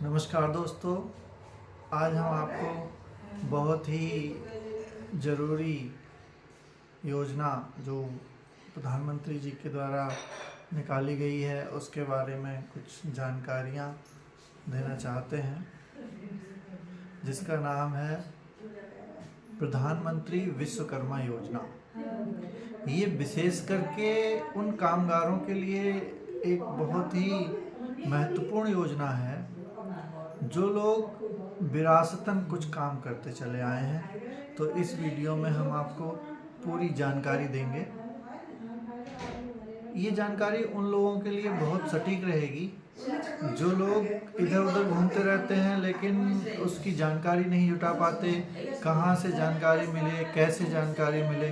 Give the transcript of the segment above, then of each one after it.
नमस्कार दोस्तों, आज हम आपको बहुत ही ज़रूरी योजना जो प्रधानमंत्री जी के द्वारा निकाली गई है उसके बारे में कुछ जानकारियाँ देना चाहते हैं, जिसका नाम है प्रधानमंत्री विश्वकर्मा योजना। ये विशेष करके उन कामगारों के लिए एक बहुत ही महत्वपूर्ण योजना है जो लोग विरासतन कुछ काम करते चले आए हैं। तो इस वीडियो में हम आपको पूरी जानकारी देंगे। ये जानकारी उन लोगों के लिए बहुत सटीक रहेगी जो लोग इधर उधर घूमते रहते हैं लेकिन उसकी जानकारी नहीं जुटा पाते, कहाँ से जानकारी मिले, कैसे जानकारी मिले।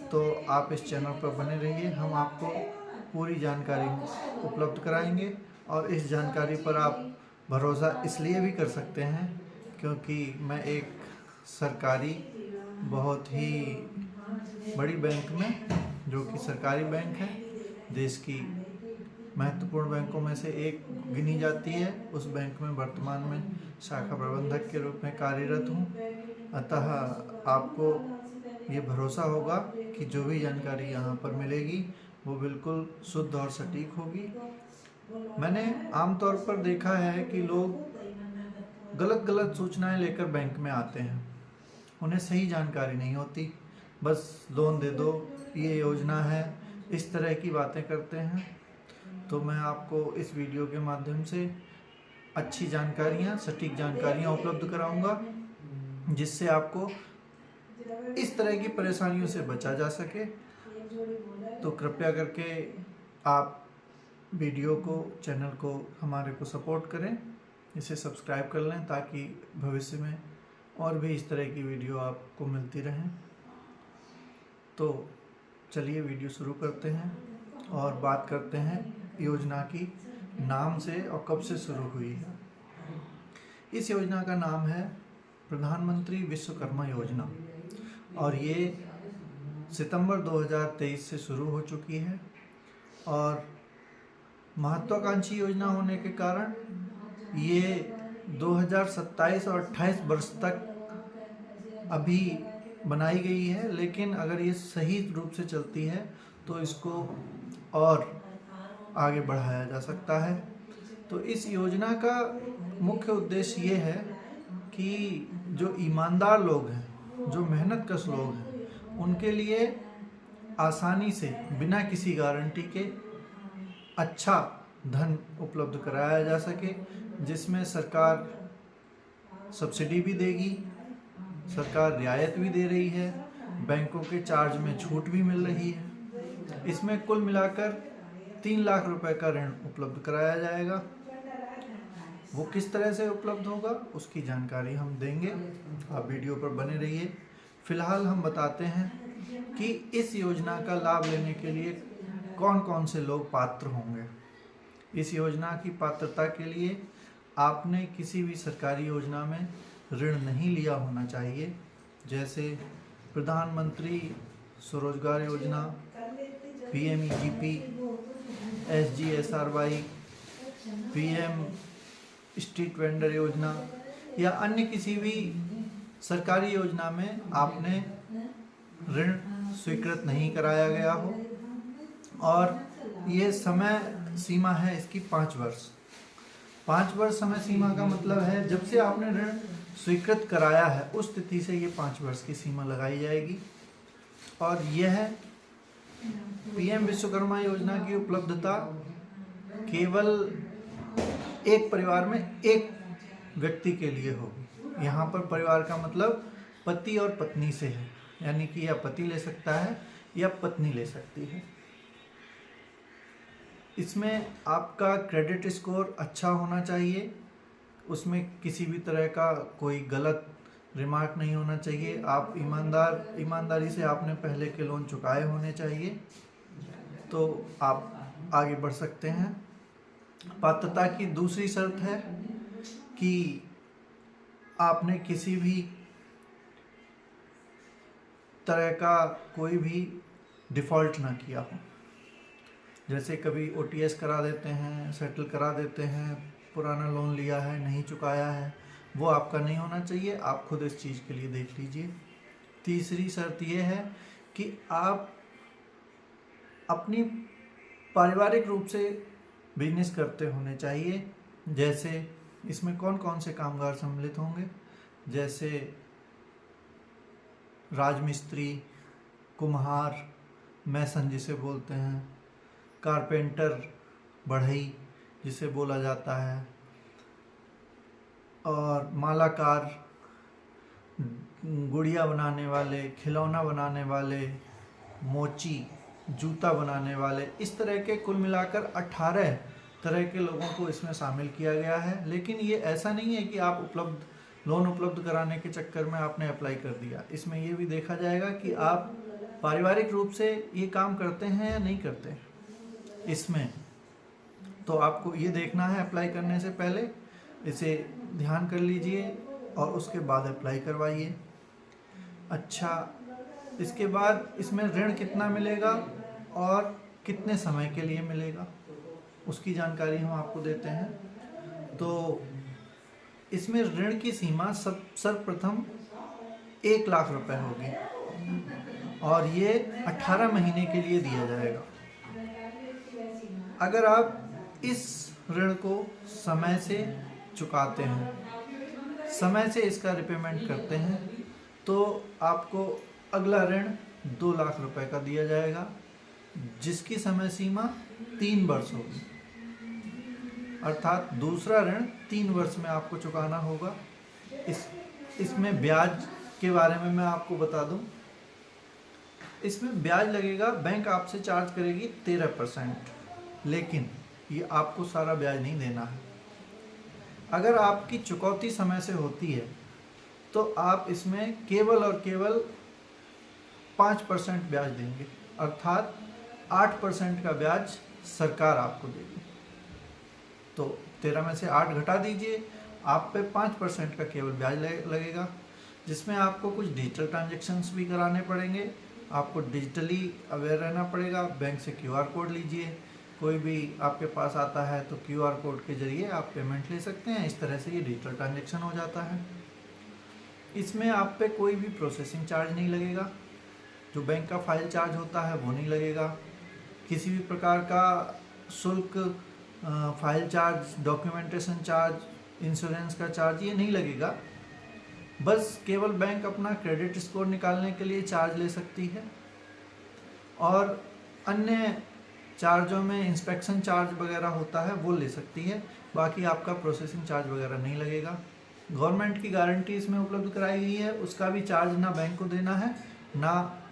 तो आप इस चैनल पर बने रहिए, हम आपको पूरी जानकारी उपलब्ध कराएंगे। और इस जानकारी पर आप भरोसा इसलिए भी कर सकते हैं क्योंकि मैं एक सरकारी बहुत ही बड़ी बैंक में, जो कि सरकारी बैंक है, देश की महत्वपूर्ण बैंकों में से एक गिनी जाती है, उस बैंक में वर्तमान में शाखा प्रबंधक के रूप में कार्यरत हूँ। अतः आपको ये भरोसा होगा कि जो भी जानकारी यहाँ पर मिलेगी वो बिल्कुल शुद्ध और सटीक होगी। मैंने आमतौर पर देखा है कि लोग गलत गलत सूचनाएं लेकर बैंक में आते हैं, उन्हें सही जानकारी नहीं होती, बस लोन दे दो, ये योजना है, इस तरह की बातें करते हैं। तो मैं आपको इस वीडियो के माध्यम से अच्छी जानकारियाँ, सटीक जानकारियाँ उपलब्ध कराऊंगा, जिससे आपको इस तरह की परेशानियों से बचा जा सके। तो कृपया करके आप वीडियो को, चैनल को, हमारे को सपोर्ट करें, इसे सब्सक्राइब कर लें ताकि भविष्य में और भी इस तरह की वीडियो आपको मिलती रहें। तो चलिए वीडियो शुरू करते हैं और बात करते हैं योजना की नाम से और कब से शुरू हुई है। इस योजना का नाम है प्रधानमंत्री विश्वकर्मा योजना और ये सितंबर 2023 से शुरू हो चुकी है। और महत्वाकांक्षी योजना होने के कारण ये 2027 और 28 वर्ष तक अभी बनाई गई है, लेकिन अगर ये सही रूप से चलती है तो इसको और आगे बढ़ाया जा सकता है। तो इस योजना का मुख्य उद्देश्य ये है कि जो ईमानदार लोग हैं, जो मेहनतकश लोग हैं, उनके लिए आसानी से बिना किसी गारंटी के अच्छा धन उपलब्ध कराया जा सके, जिसमें सरकार सब्सिडी भी देगी, सरकार रियायत भी दे रही है, बैंकों के चार्ज में छूट भी मिल रही है। इसमें कुल मिलाकर 3 लाख रुपए का ऋण उपलब्ध कराया जाएगा। वो किस तरह से उपलब्ध होगा उसकी जानकारी हम देंगे, आप वीडियो पर बने रहिए। फिलहाल हम बताते हैं कि इस योजना का लाभ लेने के लिए कौन कौन से लोग पात्र होंगे। इस योजना की पात्रता के लिए आपने किसी भी सरकारी योजना में ऋण नहीं लिया होना चाहिए, जैसे प्रधानमंत्री स्वरोजगार योजना, PMEGP, SGSRY, PM street vendor योजना या अन्य किसी भी सरकारी योजना में आपने ऋण स्वीकृत नहीं कराया गया हो। और ये समय सीमा है इसकी 5 वर्ष। 5 वर्ष समय सीमा का मतलब है जब से आपने ऋण स्वीकृत कराया है उस तिथि से ये 5 वर्ष की सीमा लगाई जाएगी। और यह PM विश्वकर्मा योजना की उपलब्धता केवल एक परिवार में एक व्यक्ति के लिए होगी। यहाँ पर परिवार का मतलब पति और पत्नी से है, यानी कि या पति ले सकता है या पत्नी ले सकती है। इसमें आपका क्रेडिट स्कोर अच्छा होना चाहिए, उसमें किसी भी तरह का कोई गलत रिमार्क नहीं होना चाहिए। आप ईमानदारी से आपने पहले के लोन चुकाए होने चाहिए, तो आप आगे बढ़ सकते हैं। पात्रता की दूसरी शर्त है कि आपने किसी भी तरह का कोई भी डिफ़ॉल्ट ना किया हो, जैसे कभी OTS करा देते हैं, सेटल करा देते हैं, पुराना लोन लिया है, नहीं चुकाया है, वो आपका नहीं होना चाहिए। आप खुद इस चीज़ के लिए देख लीजिए। तीसरी शर्त ये है कि आप अपनी पारिवारिक रूप से बिजनेस करते होने चाहिए। जैसे इसमें कौन कौन से कामगार सम्मिलित होंगे, जैसे राजमिस्त्री, कुम्हार, मैसन जिसे बोलते हैं, कारपेंटर, बढ़ई जिसे बोला जाता है, और मालाकार, गुड़िया बनाने वाले, खिलौना बनाने वाले, मोची, जूता बनाने वाले, इस तरह के कुल मिलाकर 18 तरह के लोगों को इसमें शामिल किया गया है। लेकिन ये ऐसा नहीं है कि आप लोन उपलब्ध कराने के चक्कर में आपने अप्लाई कर दिया। इसमें ये भी देखा जाएगा कि आप पारिवारिक रूप से ये काम करते हैं या नहीं करते हैं। इसमें तो आपको ये देखना है अप्लाई करने से पहले, इसे ध्यान कर लीजिए और उसके बाद अप्लाई करवाइए। अच्छा, इसके बाद इसमें ऋण कितना मिलेगा और कितने समय के लिए मिलेगा, उसकी जानकारी हम आपको देते हैं। तो इसमें ऋण की सीमा सर्वप्रथम 1 लाख रुपए होगी और ये 18 महीने के लिए दिया जाएगा। अगर आप इस ऋण को समय से चुकाते हैं, समय से इसका रिपेमेंट करते हैं, तो आपको अगला ऋण 2 लाख रुपए का दिया जाएगा, जिसकी समय सीमा 3 वर्ष होगी। अर्थात दूसरा ऋण 3 वर्ष में आपको चुकाना होगा। इसमें ब्याज के बारे में मैं आपको बता दूं। इसमें ब्याज लगेगा, बैंक आपसे चार्ज करेगी 13%, लेकिन ये आपको सारा ब्याज नहीं देना है। अगर आपकी चुकौती समय से होती है तो आप इसमें केवल और केवल 5% ब्याज देंगे, अर्थात 8% का ब्याज सरकार आपको देगी। तो 13 में से 8 घटा दीजिए, आप पे 5% का केवल ब्याज लगेगा, जिसमें आपको कुछ डिजिटल ट्रांजैक्शंस भी कराने पड़ेंगे। आपको डिजिटली अवेयर रहना पड़ेगा। बैंक से QR कोड लीजिए, कोई भी आपके पास आता है तो QR कोड के जरिए आप पेमेंट ले सकते हैं। इस तरह से ये डिजिटल ट्रांजैक्शन हो जाता है। इसमें आप पे कोई भी प्रोसेसिंग चार्ज नहीं लगेगा, जो बैंक का फाइल चार्ज होता है वो नहीं लगेगा। किसी भी प्रकार का शुल्क, file charge, documentation charge, insurance का चार्ज ये नहीं लगेगा। बस केवल बैंक अपना क्रेडिट स्कोर निकालने के लिए चार्ज ले सकती है, और अन्य चार्जों में इंस्पेक्शन चार्ज वगैरह होता है वो ले सकती है। बाकी आपका प्रोसेसिंग चार्ज वगैरह नहीं लगेगा। गवर्नमेंट की गारंटी इसमें उपलब्ध कराई गई है, उसका भी चार्ज ना बैंक को देना है ना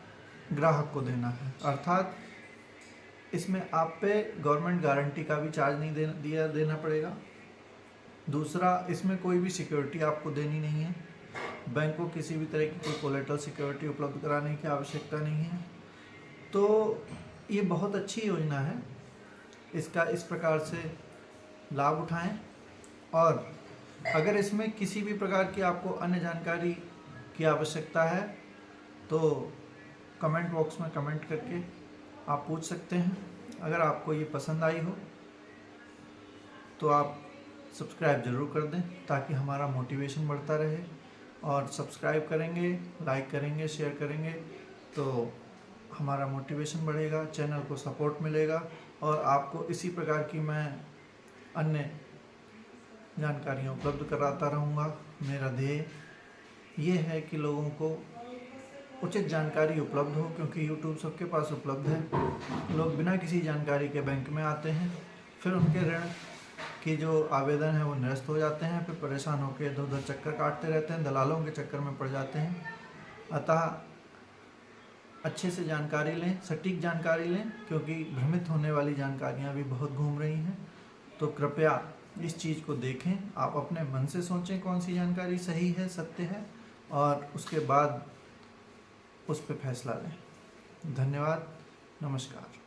ग्राहक को देना है। अर्थात इसमें आप पे गवर्नमेंट गारंटी का भी चार्ज नहीं देना पड़ेगा। दूसरा, इसमें कोई भी सिक्योरिटी आपको देनी नहीं है। बैंक को किसी भी तरह की कोई कोलेटरल सिक्योरिटी उपलब्ध कराने की आवश्यकता नहीं है। तो ये बहुत अच्छी योजना है, इसका इस प्रकार से लाभ उठाएं। और अगर इसमें किसी भी प्रकार की आपको अन्य जानकारी की आवश्यकता है तो कमेंट बॉक्स में कमेंट करके आप पूछ सकते हैं। अगर आपको ये पसंद आई हो तो आप सब्सक्राइब ज़रूर कर दें, ताकि हमारा मोटिवेशन बढ़ता रहे। और सब्सक्राइब करेंगे, लाइक करेंगे, शेयर करेंगे तो हमारा मोटिवेशन बढ़ेगा, चैनल को सपोर्ट मिलेगा, और आपको इसी प्रकार की मैं अन्य जानकारियाँ उपलब्ध कराता रहूँगा। मेरा ध्येय ये है कि लोगों को उचित जानकारी उपलब्ध हो, क्योंकि YouTube सबके पास उपलब्ध है। लोग बिना किसी जानकारी के बैंक में आते हैं, फिर उनके ऋण की जो आवेदन है वो निरस्त हो जाते हैं, फिर परेशान होकर इधर उधर चक्कर काटते रहते हैं, दलालों के चक्कर में पड़ जाते हैं। अतः अच्छे से जानकारी लें, सटीक जानकारी लें, क्योंकि भ्रमित होने वाली जानकारियाँ भी बहुत घूम रही हैं। तो कृपया इस चीज़ को देखें, आप अपने मन से सोचें कौन सी जानकारी सही है, सत्य है, और उसके बाद उस पर फैसला लें। धन्यवाद, नमस्कार।